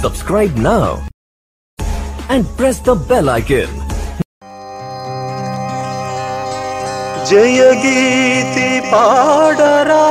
Subscribe now and press the bell icon. जय गीति पाडरा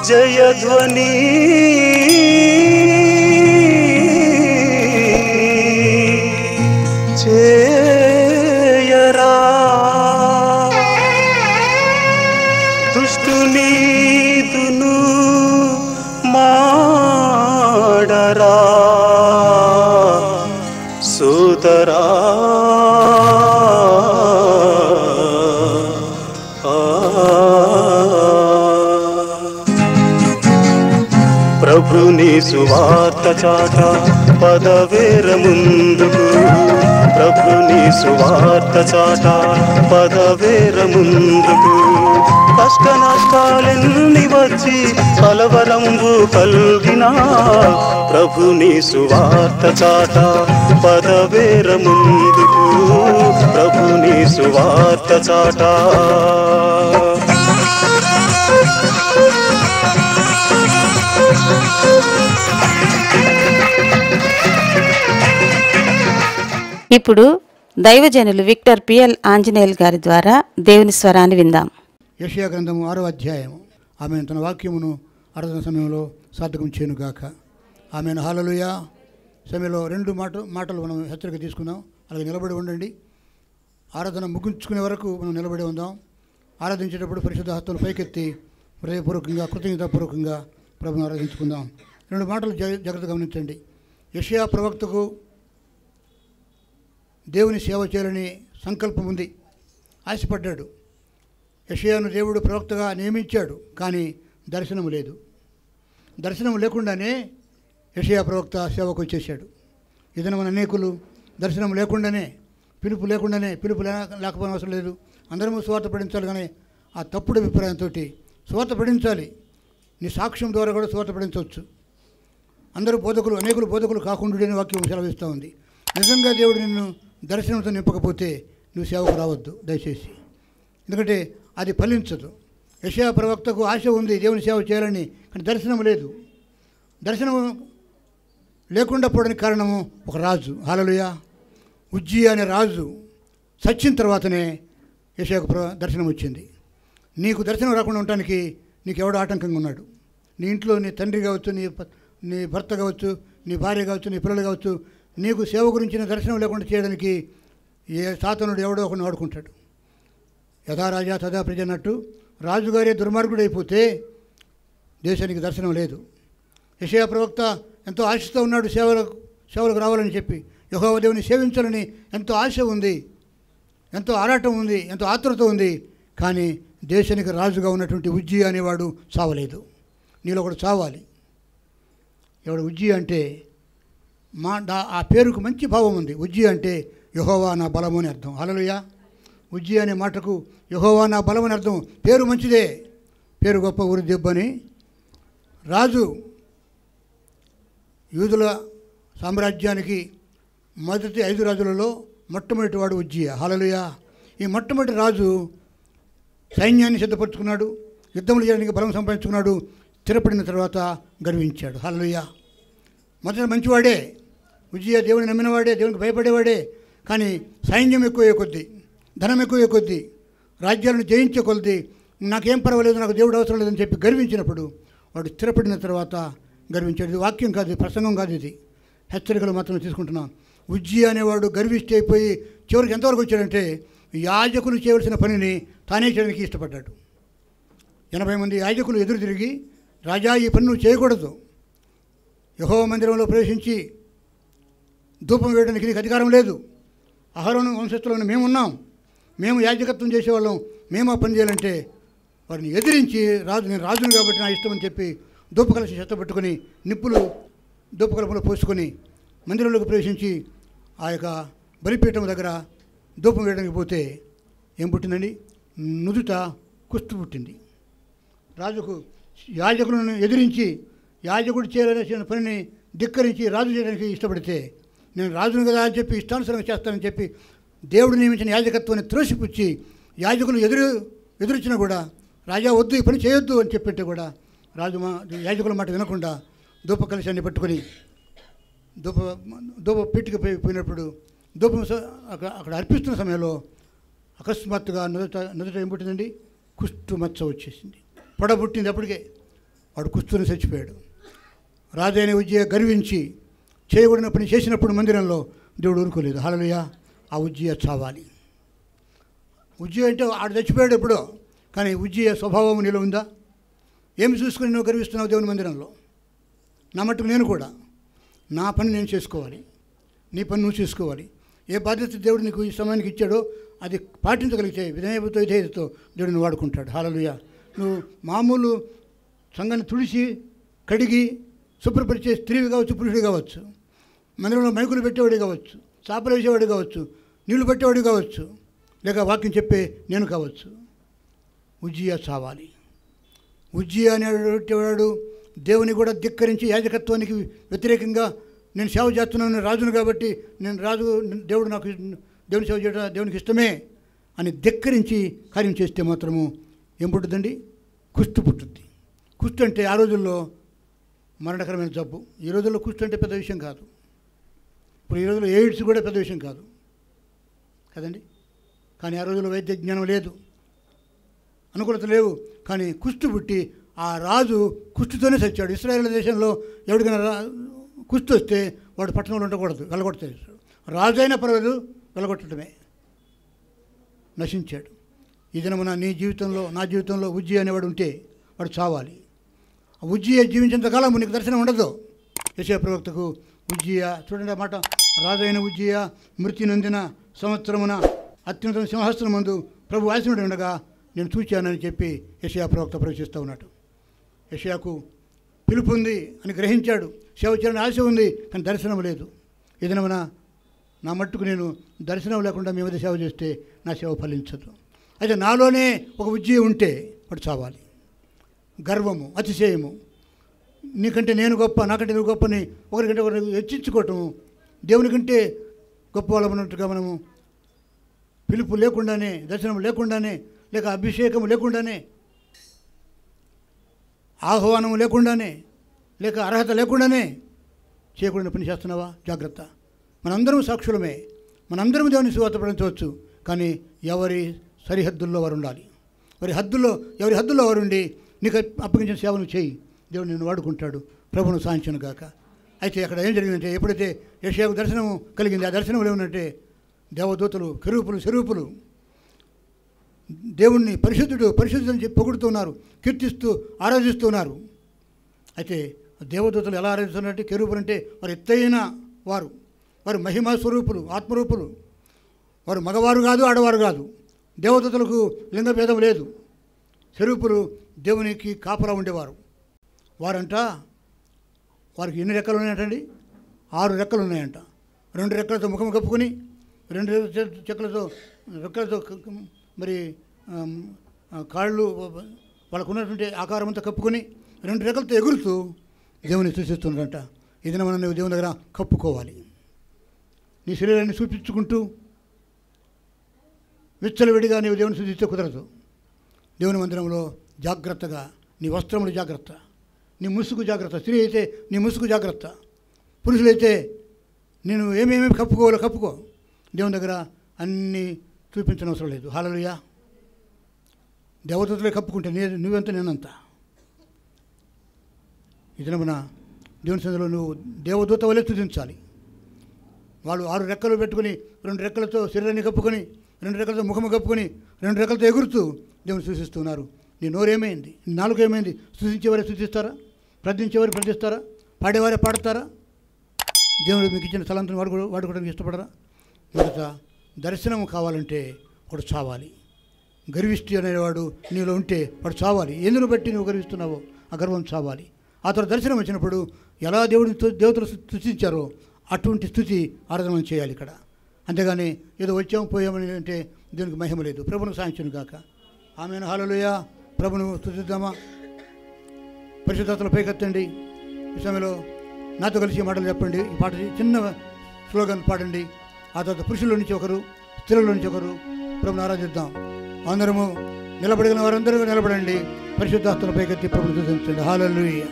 जय ध्वनि चेयरा दुष्टुनी दुनु माडरा सोदरा ప్రభుని సువార్త చాట పదవేర ముందుకు ప్రభుని సువార్త చాట పదవేర ముందుకు కష్ట నష్టాలెన్ని వచ్చి కలవరంబు కల్గినా ప్రభుని సువార్త చాట పదవేర ముందుకు ప్రభుని సువార్త చాట ఇప్పుడు దైవజనులు విక్టర్ పిఎల్ ఆంజనేయులు గారి ద్వారా దేవుని స్వరాన్ని విందాం. యెషయా గ్రంథము 6వ అధ్యాయము. ఆమె తన వాక్యమును ఆరాధన సమయంలో సార్థకం చేయనుగాక. ఆమె హల్లెలూయా. సమయంలో రెండు మాటలు మనం హెచ్చరిక తీసుకుందాం. అలాగే నిలబడి ఉండండి. ఆరాధన ముగించుకునే వరకు మనం నిలబడి ఉందాం. ఆరాధించేటప్పుడు పరిశుద్ధ హస్తాలు పైకెత్తి హృదయపూర్వకంగా కృతజ్ఞతాపూర్వకంగా ప్రభువును ఆరాధించుకుందాం. రెండు మాటలు జాగ్రత్తగా గమనించండి. యెషయా ప్రవక్తకు దేవుని సేవ చేయాలని సంకల్పం ఉంది, ఆశపడ్డాడు. యెషయాను దేవుడు ప్రవక్తగా నియమించాడు, కానీ దర్శనం లేదు. దర్శనం లేకుండానే యెషయా ప్రవక్త సేవకు వచ్చేసాడు. ఏదైనా మన అనేకులు దర్శనం లేకుండానే, పిలుపు లేకుండానే, పిలుపు లేకపోయిన అవసరం లేదు, అందరము స్వార్థ పడించాలి, కానీ ఆ తప్పుడు అభిప్రాయంతో స్వార్థ పడించాలి. నీ సాక్ష్యం ద్వారా కూడా స్వార్థ పడించవచ్చు. అందరూ బోధకులు, అనేకులు బోధకులు కాకుండా వాక్యం సెలవిస్తూ ఉంది. నిజంగా దేవుడు నిన్ను దర్శనంతో నింపకపోతే నువ్వు సేవకు రావద్దు దయచేసి, ఎందుకంటే అది ఫలించదు. యెషయా ప్రవక్తకు ఆశ ఉంది దేవుని సేవ చేయాలని, కానీ దర్శనం లేదు. దర్శనం లేకుండా పోవడానికి కారణము ఒక రాజు. హల్లెలూయా. ఉజ్జియా అనే రాజు చచ్చిన తర్వాతనే యెషయాకు దర్శనం వచ్చింది. నీకు దర్శనం రాకుండా ఉండటానికి నీకు ఎవడో ఆటంకంగా ఉన్నాడు. నీ ఇంట్లో నీ తండ్రి కావచ్చు, నీ భర్త కావచ్చు, నీ భార్య కావచ్చు, నీ పిల్లలు కావచ్చు, నీకు సేవ గురించిన దర్శనం లేకుండా చేయడానికి ఏ సాతానుడు ఎవడో ఒకరిని వాడుకుంటాడు. యథా రాజా తదా ప్రజ అన్నట్టు రాజుగారే దుర్మార్గుడు అయిపోతే దేశానికి దర్శనం లేదు. యెషయా ప్రవక్త ఎంతో ఆశతో ఉన్నాడు సేవలకు రావాలని చెప్పి, యెహోవా దేవుని సేవించాలని ఎంతో ఆశ ఉంది, ఎంతో ఆరాటం ఉంది, ఎంతో ఆతృత ఉంది. కానీ దేశానికి రాజుగా ఉన్నటువంటి ఉజ్జియా అనేవాడు చావలేదు. నీలో కూడా చావాలి. ఎవడు ఉజ్జియా అంటే ఆ పేరుకు మంచి భావం ఉంది. ఉజ్జియా అంటే యెహోవా నా బలము అని అర్థం. హల్లెలూయా. ఉజ్జియా అనే మాటకు యెహోవా నా బలం అని అర్థం. పేరు మంచిదే, పేరు గొప్ప ఊరి దెబ్బని. రాజు యూదుల సామ్రాజ్యానికి మొదటి 5 రాజులలో మొట్టమొదటి వాడు ఉజ్జియా. హల్లెలూయా. ఈ మొట్టమొదటి రాజు సైన్యాన్ని సిద్ధపరచుకున్నాడు, యుద్ధములు చేయడానికి బలం సంపాదించుకున్నాడు. స్థిరపడిన తర్వాత గర్వించాడు. హల్లెలూయా. మొదట మంచివాడే ఉజ్జియా, దేవుని నమ్మినవాడే, దేవునికి భయపడేవాడే. కానీ సైన్యం ఎక్కువే కొద్దీ, ధనం ఎక్కువే కొద్దీ, రాజ్యాలను జయించే కొద్దీ నాకేం పర్వాలేదు, నాకు దేవుడు అవసరం లేదని చెప్పి గర్వించినప్పుడు వాడు స్థిరపడిన తర్వాత గర్వించాడు. ఇది వాక్యం కాదు, ప్రసంగం కాదు, ఇది హెచ్చరికలు మాత్రమే తీసుకుంటున్నాం. ఉజ్జియా అనేవాడు గర్విష్టి అయిపోయి చివరికి ఎంతవరకు వచ్చాడంటే యాజకులు చేయవలసిన పనిని తానే చేయడానికి ఇష్టపడ్డాడు. 80 మంది యాజకులు ఎదురు తిరిగి, రాజా ఈ పని నువ్వు చేయకూడదు, యెహోవా మందిరంలో ప్రవేశించి ధూపం వేయడానికి నీకు అధికారం లేదు, అహరోను వంశస్థులను మేమున్నాం, మేము యాజకత్వం చేసేవాళ్ళం, మేము ఆ పని చేయాలంటే వారిని ఎదిరించి నేను రాజును కాబట్టి నా ఇష్టం అని చెప్పి ధూపకలశ చెత్త పెట్టుకొని నిప్పులు ధూపకలపంలో పోసుకొని మందిరంలోకి ప్రవేశించి ఆ యొక్క బలిపీఠం దగ్గర ధూపం వేయడానికి పోతే ఏం పుట్టిందండి? నుదుట కుష్టు పుట్టింది. రాజుకు యాజకులను ఎదిరించి యాజకుడు చేయాల్సిన పనిని ధిక్కరించి రాజు చేయడానికి ఇష్టపడితే, నేను రాజును కదా అని చెప్పి ఇష్టానుసారంగా చేస్తానని చెప్పి దేవుడు నియమించిన యాజకత్వాన్ని త్రోసిపుచ్చి యాజకులు ఎదురిచ్చినా కూడా రాజా వద్దు ఈ పని చేయొద్దు అని చెప్పితే కూడా రాజు యాజకుల మాట వినకుండా ధూప కలశాన్ని పట్టుకొని ధూప పెట్టికి పోయినప్పుడు ధూపం అక్కడ అర్పిస్తున్న సమయంలో అకస్మాత్తుగా నుదుట ఏం పుట్టిందండి? కుష్టు మచ్చ వచ్చేసింది, పొడ పుట్టింది. అప్పటికే వాడు కుష్టుని చచ్చిపోయాడు. రాజైన ఉజ్జియా గర్వించి చేయకూడని పని చేసినప్పుడు మందిరంలో దేవుడు ఊరుకోలేదు. హల్లెలూయా! ఆ ఉజ్జియా చావాలి. ఉజ్జియా అంటే ఆడు చచ్చిపోయాడు ఎప్పుడో, కానీ ఉజ్జియా స్వభావం నీలో ఉందా? ఏమి చూసుకొని నువ్వు గర్విస్తున్నావు దేవుని మందిరంలో? నా మట్టుకు నేను కూడా నా పని నేను చేసుకోవాలి, నీ పని నువ్వు చేసుకోవాలి. ఏ బాధ్యత దేవుడు నీకు ఈ సమయానికి ఇచ్చాడో అది పాటించగలిగితే విధేయతతో దేవుడిని వాడుకుంటాడు. హల్లెలూయా! నువ్వు మామూలు సంఘాన్ని తుడిచి కడిగి శుభ్రపరిచే స్త్రీవి కావచ్చు, పురుషుడు కావచ్చు, మందిరంలో మైకులు పెట్టేవాడు కావచ్చు, చాపలు వేసేవాడు కావచ్చు, నీళ్లు పెట్టేవాడు కావచ్చు, లేక వాక్యం చెప్పే నేను కావచ్చు. ఉజ్జియా చావాలి. ఉజ్జియా అనేవాడు దేవుని కూడా ధిక్కరించి యాజకత్వానికి వ్యతిరేకంగా నేను సేవ చేస్తున్నాను, రాజును కాబట్టి నేను రాజు, దేవుడు నాకు దేవుని సేవ చేయడం దేవునికి ఇష్టమే అని ధిక్కరించి కార్యం చేస్తే మాత్రము ఏం పుట్టుద్దండి? కుష్టు పుట్టుద్ది. కుష్టు అంటే ఆ రోజుల్లో మరణకరమైన జబ్బు. ఈ రోజుల్లో కుష్టు అంటే పెద్ద విషయం కాదు. ఇప్పుడు ఈ రోజుల్లో ఎయిడ్స్ కూడా పెద్ద విషయం కాదు కదండి. కానీ ఆ రోజుల్లో వైద్య జ్ఞానం లేదు, అనుకూలత లేవు. కానీ కుష్టు పుట్టి ఆ రాజు కుష్టుతోనే చచ్చాడు. ఇశ్రాయేల్ దేశంలో ఎవరికైనా కుష్టు వస్తే వాడు పట్టణంలో ఉండకూడదు, వెళ్ళగొడతాడు. రాజు అయినా పర్వాలేదు, వెళ్ళగొట్టడమే. నశించాడు. ఈ దినమున నీ జీవితంలో, నా జీవితంలో ఉజ్జియా అనేవాడు ఉంటే వాడు చావాలి. ఆ ఉజ్జియా జీవించేంతకాలం నీకు దర్శనం ఉండదు. యెషయా ప్రవక్తకు ఉజ్జియా చూడండి ఆ మాట, రాజైన ఉజ్జియా మృతి నొందిన సంవత్సరమున అత్యున్నత సింహాసనం మందు ప్రభు ఆసీనుడు ఉండగా నేను చూచానని చెప్పి యెషయా ప్రవక్త ప్రవేశిస్తూ ఉన్నాడు. యెషయాకు పిలుపు ఉంది అని గ్రహించాడు, సేవ చేయాలని ఆశ ఉంది, కానీ దర్శనం లేదు. ఈ దినమున నా మట్టుకు నేను దర్శనం లేకుండా మీ మధ్య సేవ చేస్తే నా సేవ ఫలించదు. అయితే నాలోనే ఒక ఉజ్జియా ఉంటే వాడు చావాలి. గర్వము, అతిశయము, నీకంటే నేను గొప్ప, నాకంటే నువ్వు గొప్పని ఒకరికంటే ఒకరిని హెచ్చించుకోవటము, దేవుని కంటే గొప్ప వాళ్ళమన్నట్టుగా మనము పిలుపు లేకుండానే, దర్శనం లేకుండానే, లేక అభిషేకం లేకుండానే, ఆహ్వానం లేకుండానే, లేక అర్హత లేకుండానే చేయకుండా పని చేస్తున్నావా? జాగ్రత్త. మనందరం సాక్షులమే, మనందరం దేవుని సువార్త ప్రకటించవచ్చు, కానీ ఎవరి సరిహద్దుల్లో వారు ఉండాలి. ఎవరి హద్దుల్లో వారు ఉండి నీకు అప్పగించిన సేవను చేయి, దేవుడు నిన్ను వాడుకుంటాడు. ప్రభువును సాధించను గాక. అయితే అక్కడ ఏం జరిగిందంటే, ఎప్పుడైతే యెషయాకు దర్శనం కలిగింది, ఆ దర్శనం ఏమనంటే దేవదూతలు, కెరూపులు, శరూపులు దేవుణ్ణి పరిశుద్ధుడు అని చెప్పి పొగుడుతున్నారు, కీర్తిస్తూ ఆరాధిస్తున్నారు. అయితే దేవదూతలు ఎలా ఆరాధిస్తున్నారంటే, కెరూపులు అంటే వారు ఎత్తైన వారు మహిమా స్వరూపులు, ఆత్మరూపులు. వారు మగవారు కాదు, ఆడవారు కాదు. దేవదూతలకు లింగ భేదం లేదు. శరూపులు దేవునికి కాపలా ఉండేవారు. వారికి ఎన్ని రెక్కలు ఉన్నాయంటండి? 6 రెక్కలు ఉన్నాయంట. 2 రెక్కలతో ముఖం కప్పుకొని, 2 రెక్కలతో మరి కాళ్ళు వాళ్ళకు ఉన్నటువంటి ఆకారం అంతా కప్పుకొని 2 రెక్కలతో ఎగురుతూ దేవుని సూచిస్తున్నారంట. ఇది మనం నువ్వు దేవుని దగ్గర కప్పుకోవాలి. నీ శరీరాన్ని చూపించుకుంటూ విచ్చలవిడిగా నీవు దేవుని సూచిస్తే కుదరదు. దేవుని మందిరంలో జాగ్రత్తగా, నీ వస్త్రములు జాగ్రత్త, నీ ముసుగు జాగ్రత్త. స్త్రీ అయితే నీ ముసుగు జాగ్రత్త, పురుషులైతే నేను ఏమేమి కప్పుకోవాలో కప్పుకో. దేవుని దగ్గర అన్నీ చూపించని అవసరం లేదు. హల్లెలూయా! దేవదూతలే కప్పుకుంటే నువ్వెంత నేనంత. ఈ దినమున దేవుని సన్నిధిలో నువ్వు దేవదూత వలె స్తుతించాలి. వాళ్ళు 6 రెక్కలు పెట్టుకుని 2 రెక్కలతో శరీరాన్ని కప్పుకొని, 2 రెక్కలతో ముఖము కప్పుకొని, 2 రెక్కలతో ఎగురుతూ దేవుని సూచిస్తున్నారు. నీ నోరేమైంది? నీ నాలుగు ఏమైంది? స్తుతించేవారే స్తుతిస్తారా? ప్రార్థించేవారు ప్రార్థిస్తారా? పాడేవారే పాడతారా? దేవుడు మీకు ఇచ్చిన తలంతుని వాడుకోవడానికి ఇష్టపడరా? మొదట దర్శనం కావాలంటే ఒకడు చావాలి. గర్విష్టి అనేవాడు నీలో ఉంటే వాడు చావాలి. ఎందును బట్టి నువ్వు గర్విస్తున్నావో ఆ గర్వం చావాలి. ఆ తర్వాత దర్శనం వచ్చినప్పుడు ఎలా దేవతలు స్తుతించారో అటువంటి స్తుతి ఆరాధన చేయాలి ఇక్కడ. అంతేగాని ఏదో వచ్చాము పోయామని అంటే దేవునికి మహిమ లేదు. ప్రభును సాయించును గాక. ఆమెను. హల్లెలూయా. ప్రభును స్తుతిద్దామా? పరిశుద్ధాత్మల పైకెత్తండి. ఈ సమయంలో నాతో కలిసి మాటలు చెప్పండి. ఈ పాట చిన్న స్లోగన్ పాడండి. ఆ తర్వాత పురుషుల నుంచి ఒకరు, స్త్రీల నుంచి ఒకరు ప్రభుని ఆరాధిద్దాం. అందరము నిలబడిన వారందరూ నిలబడండి. పరిశుద్ధాస్తుల పైకెత్తి ప్రభువును స్తుతించండి. హల్లెలూయా.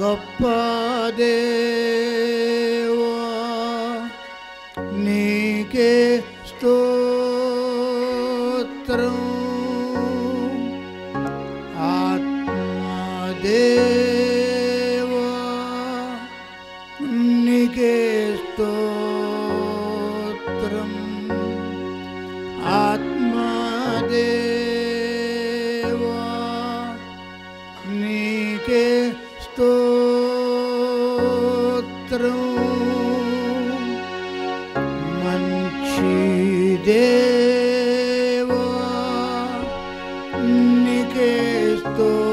గొప్ప దేవా నీకే స్తోత్రం. ఆత్మదేవా నీకే స్తోత్రం. ఆత్మదేవా నీకే స్తోత్రం. మంచి దేవా నీకే స్తోత్రం.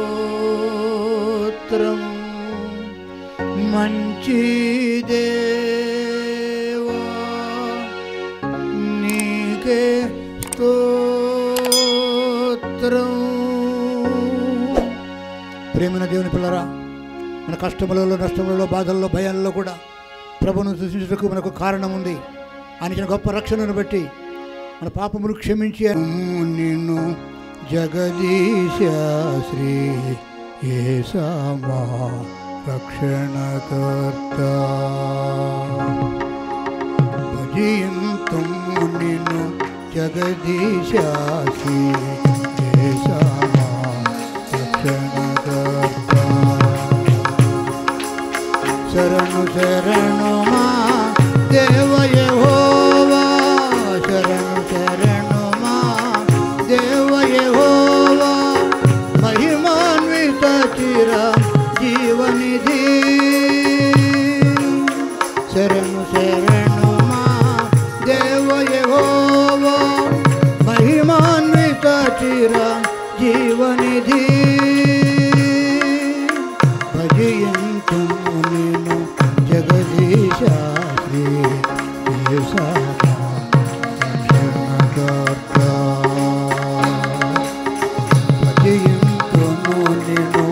మంచి దేవా నీకే స్తోత్రం. ప్రేమైన దేవుని పిల్లరా, మన కష్టములలో, నష్టములలో, బాధల్లో, భయాల్లో కూడా ప్రభువును స్తుతించుటకు మనకు కారణం ఉంది. ఆయన ఇచ్చిన గొప్ప రక్షణను బట్టి మన పాపములు క్షమించి నిన్ను జగదీశ శ్రీ యేసమా రక్షణకర్త భజింతుము నిన్ను జగదీశ శ్రీ యేసమా రక్షణకర్త. శరణు శరణు మా దేవ యెహోవా, శరణు శరణు మా దేవ యెహోవా, మహిమాన్విత చిర జీవనిధి. శరణు శరణు మా దేవ యెహోవా, మహిమాన్విత చిర జీవనిధి. భజింతుము నిన్ను జగదీశ శ్రీ యేసమా రక్షణకర్త. భజింతుము నిన్ను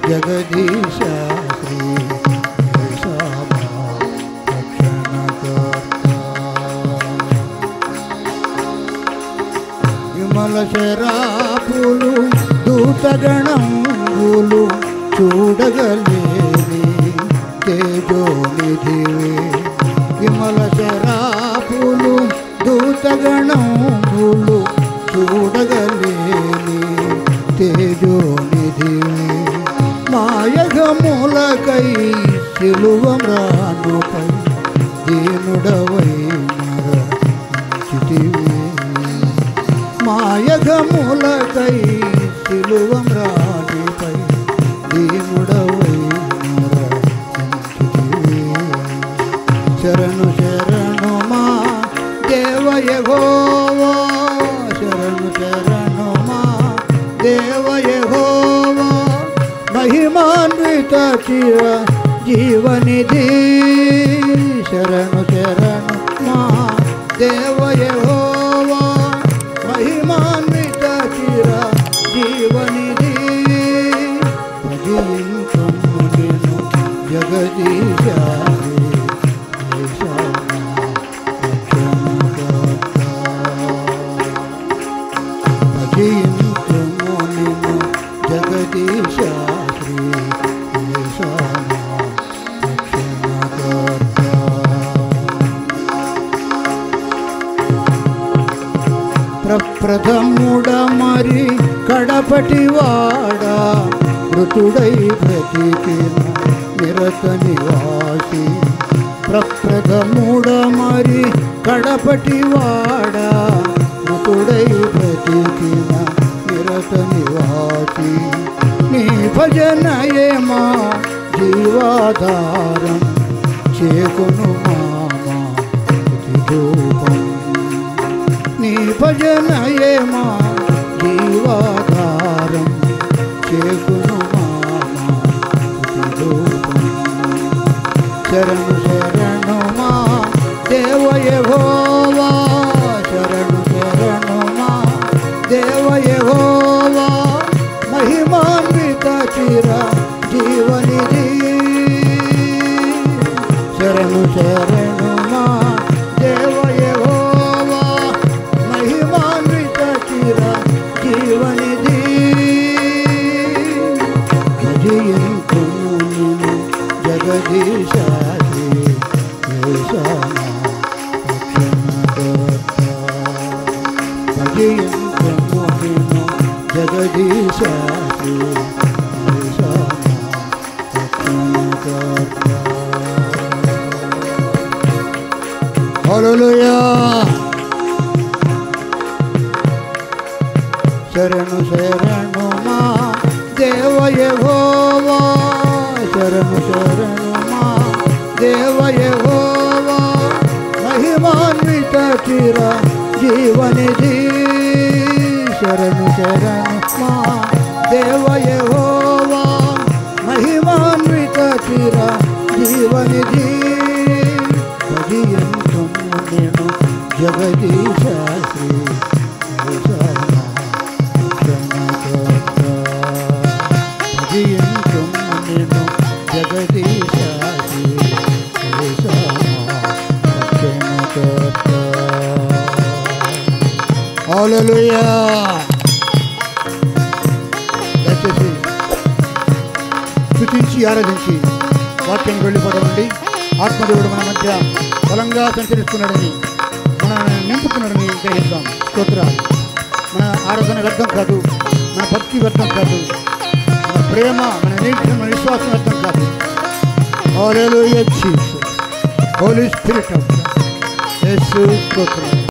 జగదీశ శ్రీ యేసమా రక్షణకర్త. విమల శరాపులు దూతగణంబులు చూడగలేని తేజోనిధివే. విమల శరాపులు దూతగణంబులు చూడగలేని తేజోనిధివే. మాయగములకై సిలువమ్రానుపై దీనుడవై మరణించితివే. మాయగములకై సిలువమ్రానుపై దీనుడవై మరణించితివే. శరణు శరణు మా దేవ యెహోవా, శరణు శరణు మా దేవ యెహోవా, మహిమాన్విత చిర జీవనిధి. శరణు శరణు మా దేవ యెహోవా, మహిమాన్విత చిర జీవనిధి. భజింతుము నిన్ను జగదీశ శ్రీ యేసమా రక్షణకర్త. భజింతుము నిన్ను జగదీశ శ్రీ యేసమా రక్షణకర్త. ప్రప్రథముడ మరి కడపటివాడా, మృతుడై బ్రతికిన నిరత నివాసి. ప్రప్రథముడ మరి కడపటివాడా, మృతుడై బ్రతికిన నిరత నివాసి నీ భజనయే మా జీవాధారం చేకును మామా ధూపం నీ భజనయే మా జీవాధారం చేకును మామా ధూపం శరణు శరణు మా దేవ యెహోవా శరణు శరణు మా దేవ యెహోవా మహిమాన్విత చిర జీవనిధి శరణు శరణు మా దేవ యెహోవా మహిమాన్విత చిర జీవనిధి భజింతును నిన్ను జగదీశాసి ఏషానా భజింతును నిన్ను జగదీశాసి ఏషానా రక్షణకర్త హల్లెలూయా శరణు శరణు మా దేవ యెహోవా శరణు శరణు మా దేవ యెహోవా మహిమాన్విత చిర జీవనిధి శరణు శరణు మా దేవ యెహోవా మహిమాన్విత చిర జీవనిధి భజింతును నేను జగదీశాసి నేను జగదీశాసి హల్లెలూయా దయచేసి స్తుతించి ఆరాధించి వాక్యం వెళ్ళిపోవడండి ఆత్మదేవుడు మన మధ్య బలంగా సంచరిస్తున్నాడని మనల్ని నింపుతున్నాడని గ్రహిద్దాం స్తోత్రాలు మన ఆరాధన వ్యర్థం కాదు మన భక్తి వ్యర్థం కాదు మన ప్రేమ మన నీతి మన విశ్వాసం వ్యర్థం కాదు hallelujah Jesus Holy Spirit of God యేసు స్తోత్రం